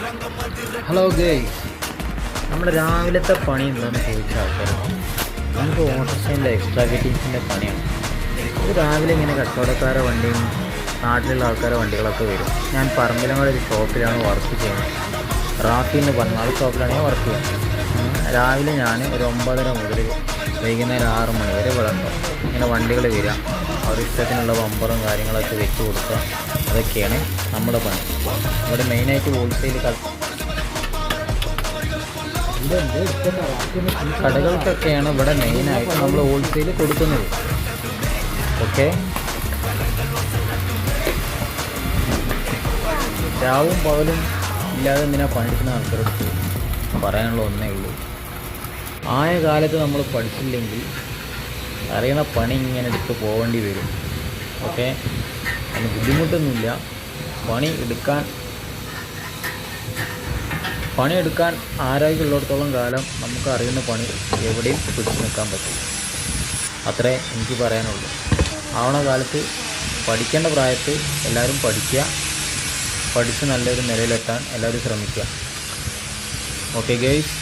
Hello guys, നമ്മുടെ രാവിലത്തെ പണി എന്താണെന്ന് ചോദിച്ച ആൾക്കാരാണ്. നമുക്ക് ഓട്ടോറിക്ഷൻ്റെ എക്സ്ട്രാ ഫിറ്റിങ്സിൻ്റെ പണിയാണ്. ഇത് രാവിലെ ഇങ്ങനെ കച്ചവടക്കാരെ വണ്ടിയും നാട്ടിലുള്ള ആൾക്കാരെ വണ്ടികളൊക്കെ വരും. ഞാൻ പറമ്പിലങ്ങാട് ഒരു ഷോപ്പിലാണ് വർക്ക് ചെയ്യുന്നത്. റാഫി എന്ന് പറഞ്ഞ ആൾ ഷോപ്പിലാണ് ഞാൻ വർക്ക് ചെയ്യുന്നത്. രാവിലെ ഞാൻ ഒരു 9:30 മുതൽ വൈകുന്നേരം 6 മണി വരെ ഇവിടെ ഉണ്ടാവും. ഇങ്ങനെ വണ്ടികൾ വരിക, അവരുടെ ഇഷ്ടത്തിനുള്ള ബമ്പറും കാര്യങ്ങളൊക്കെ വെച്ച് കൊടുക്കുക, അതൊക്കെയാണ് നമ്മുടെ പണി. ഇവിടെ മെയിനായിട്ട് ഹോൾസെയിൽ കടകൾക്കൊക്കെയാണ് ഇവിടെ മെയിനായിട്ട് നമ്മൾ ഹോൾസെയിൽ കൊടുക്കുന്നത്. ഓക്കെ, രാവും പകലും ഇല്ലാതെ എന്തിനാ പണിയെടുക്കുന്ന ആൾക്കാരോട് പറയാനുള്ള ഒന്നേ ഉള്ളൂ, ആയ കാലത്ത് നമ്മൾ പഠിച്ചില്ലെങ്കിൽ അറിയണ പണി ഇങ്ങനെ എടുത്ത് പോകേണ്ടി വരും. ഓക്കെ, അതിന് ബുദ്ധിമുട്ടൊന്നുമില്ല. പണിയെടുക്കാൻ ആരോഗ്യമുള്ളിടത്തോളം കാലം നമുക്ക് അറിയുന്ന പണി എവിടെയും പിടിച്ചു നിൽക്കാൻ പറ്റും. അത്രേ എനിക്ക് പറയാനുള്ളൂ. ആവണ കാലത്ത് പഠിക്കേണ്ട പ്രായത്ത് എല്ലാവരും പഠിക്കുക, പഠിച്ച് നല്ലൊരു നിലയിലെത്താൻ എല്ലാവരും ശ്രമിക്കുക. Okay guys.